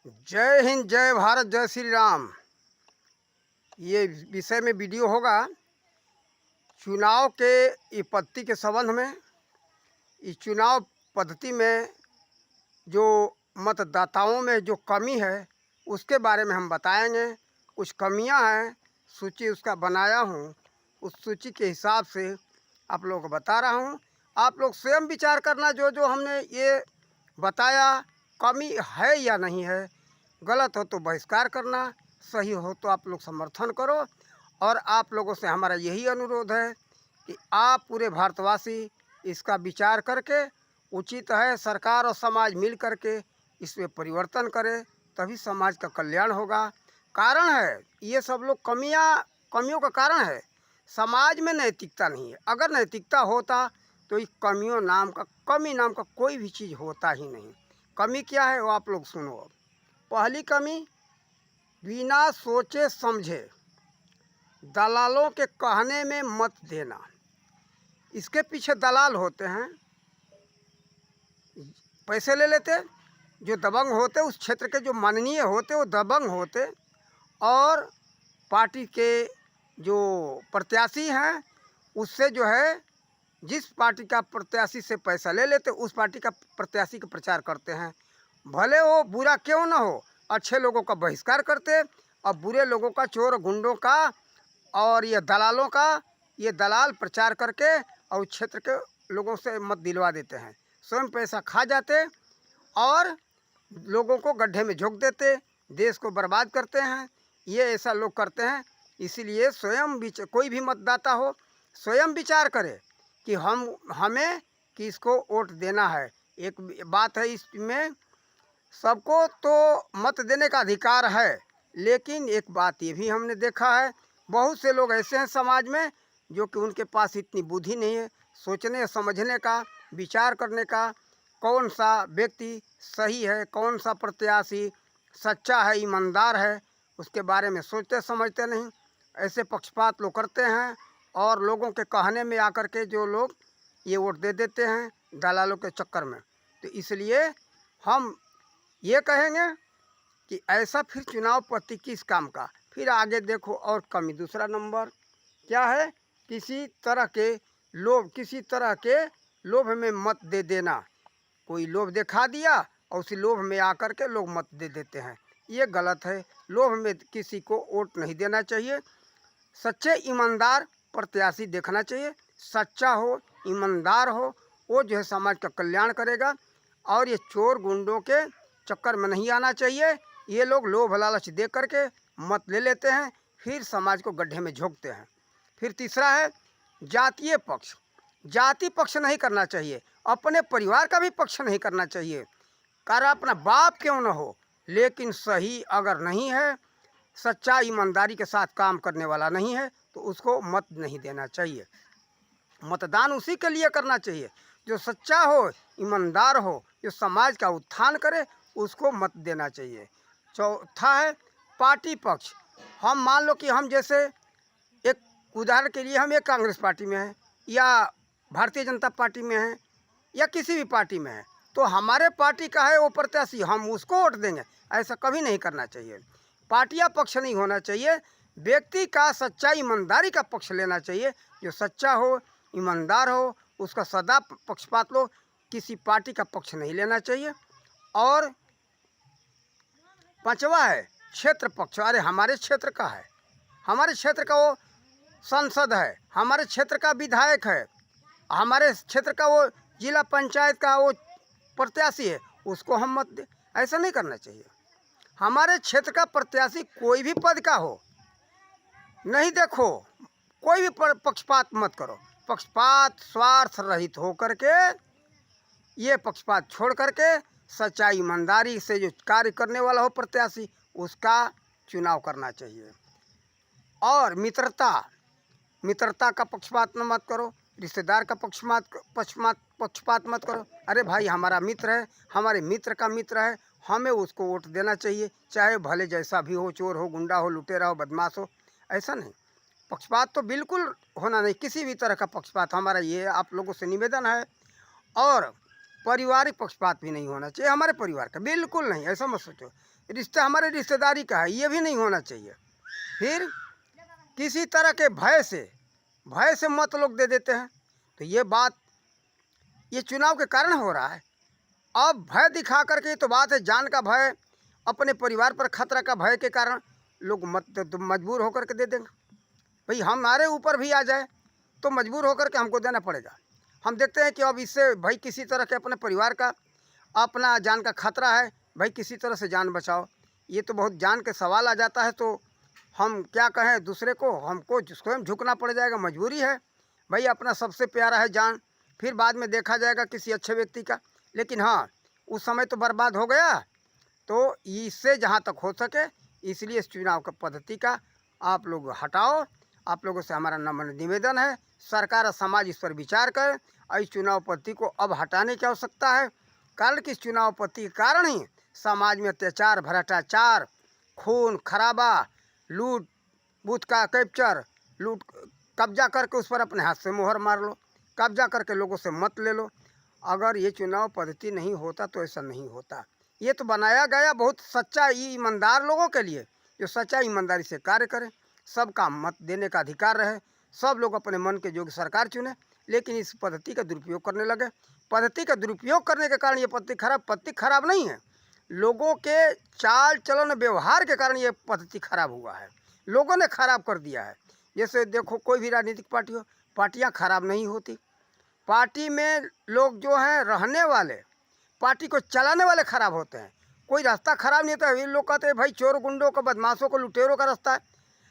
जय हिंद, जय भारत, जय श्री राम। ये विषय में वीडियो होगा चुनाव के विपत्ति के संबंध में। इस चुनाव पद्धति में जो मतदाताओं में जो कमी है उसके बारे में हम बताएंगे। कुछ कमियां हैं, सूची उसका बनाया हूं, उस सूची के हिसाब से आप लोगों को बता रहा हूं। आप लोग स्वयं विचार करना, जो जो हमने ये बताया कमी है या नहीं है। गलत हो तो बहिष्कार करना, सही हो तो आप लोग समर्थन करो। और आप लोगों से हमारा यही अनुरोध है कि आप पूरे भारतवासी इसका विचार करके, उचित है सरकार और समाज मिल करके इसमें परिवर्तन करे, तभी समाज का कल्याण होगा। कारण है ये सब लोग कमियों का कारण है, समाज में नैतिकता नहीं है। अगर नैतिकता होता तो इस कमी नाम का कोई भी चीज़ होता ही नहीं। कमी क्या है वो आप लोग सुनो। अब पहली कमी, बिना सोचे समझे दलालों के कहने में मत देना। इसके पीछे दलाल होते हैं, पैसे ले लेते। जो दबंग होते उस क्षेत्र के, जो माननीय होते वो दबंग होते, और पार्टी के जो प्रत्याशी हैं उससे जो है, जिस पार्टी का प्रत्याशी से पैसा ले लेते उस पार्टी का प्रत्याशी का प्रचार करते हैं। भले वो बुरा क्यों ना हो, अच्छे लोगों का बहिष्कार करते और बुरे लोगों का, चोर गुंडों का और ये दलालों का, ये दलाल प्रचार करके और क्षेत्र के लोगों से मत दिलवा देते हैं। स्वयं पैसा खा जाते और लोगों को गड्ढे में झोंक देते, देश को बर्बाद करते हैं। ये ऐसा लोग करते हैं। इसीलिए कोई भी मतदाता हो स्वयं विचार करे कि हमें किसको वोट देना है। एक बात है इसमें, सबको तो मत देने का अधिकार है, लेकिन एक बात ये भी हमने देखा है, बहुत से लोग ऐसे हैं समाज में जो कि उनके पास इतनी बुद्धि नहीं है सोचने समझने का, विचार करने का, कौन सा व्यक्ति सही है, कौन सा प्रत्याशी सच्चा है, ईमानदार है, उसके बारे में सोचते समझते नहीं। ऐसे पक्षपात लोग करते हैं और लोगों के कहने में आकर के जो लोग ये वोट दे देते हैं दलालों के चक्कर में। तो इसलिए हम ये कहेंगे कि ऐसा फिर चुनाव पद्धति किस काम का। फिर आगे देखो और कमी, दूसरा नंबर क्या है, किसी तरह के लोभ में मत दे देना। कोई लोभ दिखा दिया और उसी लोभ में आकर के लोग मत दे देते हैं, ये गलत है। लोभ में किसी को वोट नहीं देना चाहिए। सच्चे ईमानदार प्रत्याशी देखना चाहिए, सच्चा हो, ईमानदार हो, वो जो है समाज का कल्याण करेगा। और ये चोर गुंडों के चक्कर में नहीं आना चाहिए। ये लोग लोभ लालच दे करके मत ले लेते हैं, फिर समाज को गड्ढे में झोंकते हैं। फिर तीसरा है जातीय पक्ष। जाति पक्ष नहीं करना चाहिए, अपने परिवार का भी पक्ष नहीं करना चाहिए। कारण अपना बाप क्यों न हो, लेकिन सही अगर नहीं है, सच्चा ईमानदारी के साथ काम करने वाला नहीं है, तो उसको मत नहीं देना चाहिए। मतदान उसी के लिए करना चाहिए जो सच्चा हो, ईमानदार हो, जो समाज का उत्थान करे, उसको मत देना चाहिए। चौथा है पार्टी पक्ष। हम मान लो कि हम जैसे, एक उदाहरण के लिए, हम एक कांग्रेस पार्टी में हैं या भारतीय जनता पार्टी में हैं या किसी भी पार्टी में हैं, तो हमारे पार्टी का है वो प्रत्याशी, हम उसको वोट देंगे, ऐसा कभी नहीं करना चाहिए। पार्टियां पक्ष नहीं होना चाहिए, व्यक्ति का सच्चाई ईमानदारी का पक्ष लेना चाहिए। जो सच्चा हो, ईमानदार हो, उसका सदा पक्षपात लो, किसी पार्टी का पक्ष नहीं लेना चाहिए। और पांचवा है क्षेत्र पक्ष। अरे हमारे क्षेत्र का है, हमारे क्षेत्र का वो सांसद है, हमारे क्षेत्र का विधायक है, हमारे क्षेत्र का वो जिला पंचायत का वो प्रत्याशी है, उसको हम मत दे, ऐसा नहीं करना चाहिए। हमारे क्षेत्र का प्रत्याशी कोई भी पद का हो, नहीं देखो, कोई भी पक्षपात मत करो। पक्षपात स्वार्थ रहित हो करके, ये पक्षपात छोड़ करके सच्चाई ईमानदारी से जो कार्य करने वाला हो प्रत्याशी, उसका चुनाव करना चाहिए। और मित्रता का पक्षपात न मत करो, रिश्तेदार का पक्षपात मत करो। अरे भाई हमारा मित्र है, हमारे मित्र का मित्र है, हमें उसको वोट देना चाहिए, चाहे भले जैसा भी हो, चोर हो, गुंडा हो, लुटेरा हो, बदमाश हो, ऐसा नहीं। पक्षपात तो बिल्कुल होना नहीं, किसी भी तरह का पक्षपात। हमारा ये आप लोगों से निवेदन है। और पारिवारिक पक्षपात भी नहीं होना चाहिए हमारे परिवार का, बिल्कुल नहीं, ऐसा मत सोचो। रिश्ता हमारे रिश्तेदारी का है, ये भी नहीं होना चाहिए। फिर किसी तरह के भय से मत लोग दे देते हैं, तो ये बात ये चुनाव के कारण हो रहा है। अब भय दिखा करके तो बात है, जान का भय, अपने परिवार पर खतरा का भय के कारण लोग मजबूर होकर के दे देंगे। भाई हमारे ऊपर भी आ जाए तो मजबूर होकर के हमको देना पड़ेगा। हम देखते हैं कि अब इससे भाई किसी तरह के अपने परिवार का, अपना जान का खतरा है, भाई किसी तरह से जान बचाओ। ये तो बहुत जान के सवाल आ जाता है, तो हम क्या कहें दूसरे को, हमको स्वयं झुकना पड़ जाएगा, मजबूरी है। भाई अपना सबसे प्यारा है जान, फिर बाद में देखा जाएगा किसी अच्छे व्यक्ति का। लेकिन हाँ, उस समय तो बर्बाद हो गया। तो इससे जहाँ तक हो सके, इसलिए इस चुनाव का पद्धति का आप लोग हटाओ। आप लोगों से हमारा नम्र निवेदन है, सरकार और समाज इस पर विचार करें और इस चुनाव पद्धति को अब हटाने की आवश्यकता है। कारण कि इस चुनाव पद्धति के कारण ही समाज में अत्याचार, भ्रष्टाचार, खून खराबा, लूट, बूथ का कैप्चर, लूट, कब्जा करके उस पर अपने हाथ से मोहर मार लो, कब्जा करके लोगों से मत ले लो। अगर ये चुनाव पद्धति नहीं होता तो ऐसा नहीं होता। ये तो बनाया गया बहुत सच्चा ईमानदार लोगों के लिए, जो सच्चा ईमानदारी से कार्य करें, सबका मत देने का अधिकार रहे, सब लोग अपने मन के योग्य सरकार चुने। लेकिन इस पद्धति का दुरुपयोग करने लगे। पद्धति का दुरुपयोग करने के कारण ये पद्धति खराब नहीं है, लोगों के चाल चलन व्यवहार के कारण ये पद्धति खराब हुआ है, लोगों ने खराब कर दिया है। जैसे देखो कोई भी राजनीतिक पार्टी हो, पार्टियां खराब नहीं होती, पार्टी में लोग जो हैं रहने वाले, पार्टी को चलाने वाले खराब होते हैं। कोई रास्ता खराब नहीं होता। ये लोग कहते हैं भाई चोर गुंडों का, बदमाशों को, लुटेरों का रास्ता है।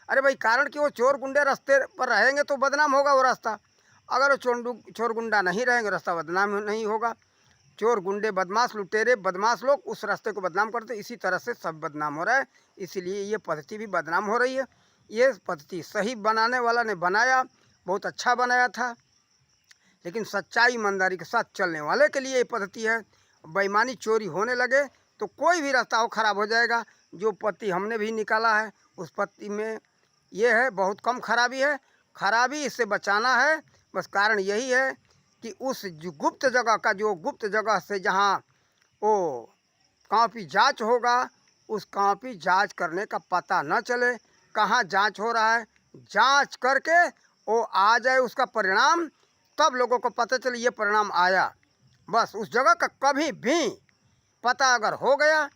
अरे भाई कारण कि वो चोर गुंडे रास्ते पर रहेंगे तो बदनाम होगा वो रास्ता। अगर वो चोर गुंडा नहीं रहेंगे, रास्ता बदनाम नहीं होगा। चोर गुंडे बदमाश लुटेरे बदमाश लोग उस रास्ते को बदनाम करते, इसी तरह से सब बदनाम हो रहा है। इसीलिए ये पद्धति भी बदनाम हो रही है। ये पद्धति सही बनाने वाला ने बनाया, बहुत अच्छा बनाया था, लेकिन सच्चाई ईमानदारी के साथ चलने वाले के लिए ये पद्धति है। बेईमानी चोरी होने लगे तो कोई भी रास्ता हो खराब हो जाएगा। जो पद्धति हमने भी निकाला है उस पद्धति में ये है, बहुत कम खराबी है। खराबी इससे बचाना है, बस कारण यही है कि उस जो गुप्त जगह का, जो गुप्त जगह से जहाँ वो कापी जांच होगा, उस कापी जांच करने का पता न चले कहाँ जांच हो रहा है, जांच करके वो आ जाए उसका परिणाम, तब लोगों को पता चले ये परिणाम आया। बस उस जगह का कभी भी पता अगर हो गया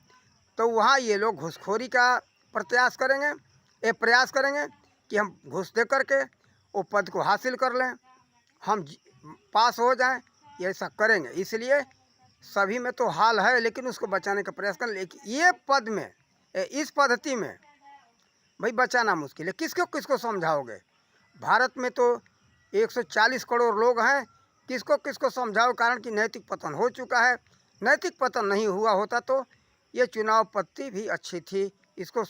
तो वहाँ ये लोग घूसखोरी का प्रयास करेंगे कि हम घूस दे करके वो पद को हासिल कर लें, हम पास हो जाएं, ये ऐसा करेंगे। इसलिए सभी में तो हाल है, लेकिन उसको बचाने का प्रयास करें। लेकिन ये पद में, इस पद्धति में भाई बचाना मुश्किल है। किसको किसको समझाओगे? भारत में तो 140 करोड़ लोग हैं, किसको किसको समझाओ? कारण कि नैतिक पतन हो चुका है। नैतिक पतन नहीं हुआ होता तो ये चुनाव पद्धति भी अच्छी थी, इसको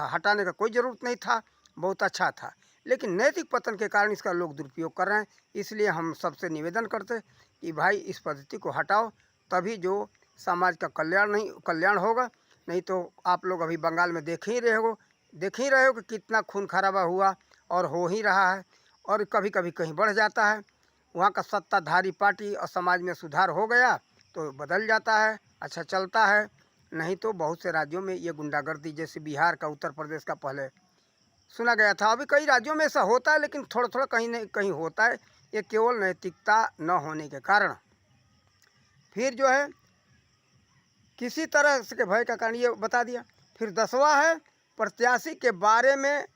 हटाने का कोई ज़रूरत नहीं था, बहुत अच्छा था। लेकिन नैतिक पतन के कारण इसका लोग दुरुपयोग कर रहे हैं। इसलिए हम सबसे निवेदन करते कि भाई इस पद्धति को हटाओ, तभी जो समाज का कल्याण होगा। नहीं तो आप लोग अभी बंगाल में देख ही रहे हो कि कितना खून खराबा हुआ और हो ही रहा है, और कभी कभी कहीं बढ़ जाता है। वहाँ का सत्ताधारी पार्टी और समाज में सुधार हो गया तो बदल जाता है, अच्छा चलता है। नहीं तो बहुत से राज्यों में ये गुंडागर्दी, जैसे बिहार का, उत्तर प्रदेश का पहले सुना गया था, अभी कई राज्यों में ऐसा होता है, लेकिन थोड़ा थोड़ा कहीं न कहीं होता है। ये केवल नैतिकता न होने के कारण, फिर जो है किसी तरह के भय का कारण, ये बता दिया। फिर 10वां है, प्रत्याशी के बारे में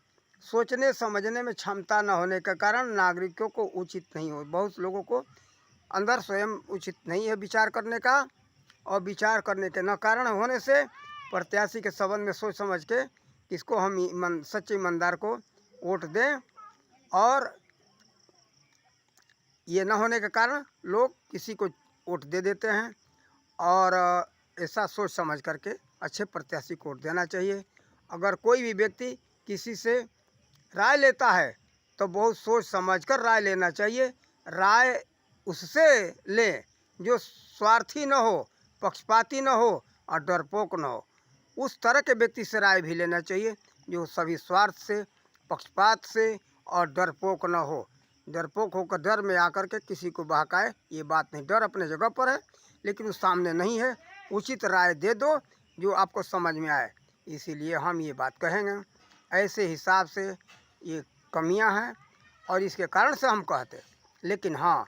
सोचने समझने में क्षमता न होने के कारण नागरिकों को उचित नहीं हो, बहुत लोगों को अंदर स्वयं उचित नहीं है विचार करने का, और विचार करने के न कारण होने से प्रत्याशी के संबंध में सोच समझ के किसको हम सच्चे ईमानदार को वोट दें, और ये न होने के कारण लोग किसी को वोट दे देते हैं। और ऐसा सोच समझ करके अच्छे प्रत्याशी को वोट देना चाहिए। अगर कोई भी व्यक्ति किसी से राय लेता है तो बहुत सोच समझ कर राय लेना चाहिए। राय उससे लें जो स्वार्थी न हो, पक्षपाती न हो और डरपोक न हो। उस तरह के व्यक्ति से राय भी लेना चाहिए जो सभी स्वार्थ से, पक्षपात से और डरपोक न हो। डरपोक होकर डर में आकर के किसी को बहकाए, ये बात नहीं। डर अपने जगह पर है, लेकिन उस सामने नहीं है। उचित राय दे दो जो आपको समझ में आए। इसीलिए हम ये बात कहेंगे, ऐसे हिसाब से ये कमियां हैं और इसके कारण से हम कहते। लेकिन हाँ,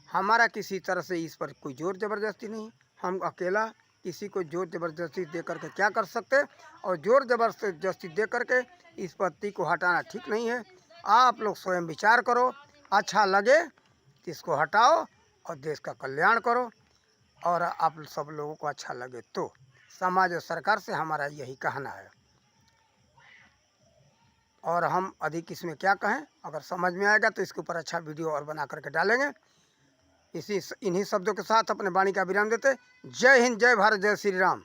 हमारा किसी तरह से इस पर कोई ज़ोर ज़बरदस्ती नहीं। हम अकेला किसी को ज़ोर ज़बरदस्ती दे करके क्या कर सकते, और ज़ोर ज़बरदस्ती दे करके इस पत्ती को हटाना ठीक नहीं है। आप लोग स्वयं विचार करो, अच्छा लगे तो इसको हटाओ और देश का कल्याण करो। और आप सब लोगों को अच्छा लगे तो समाज और सरकार से हमारा यही कहना है। और हम अधिक इसमें क्या कहें, अगर समझ में आएगा तो इसके ऊपर अच्छा वीडियो और बना करके डालेंगे। इन्हीं शब्दों के साथ अपने वाणी का विराम देते। जय हिंद, जय भारत, जय श्री राम।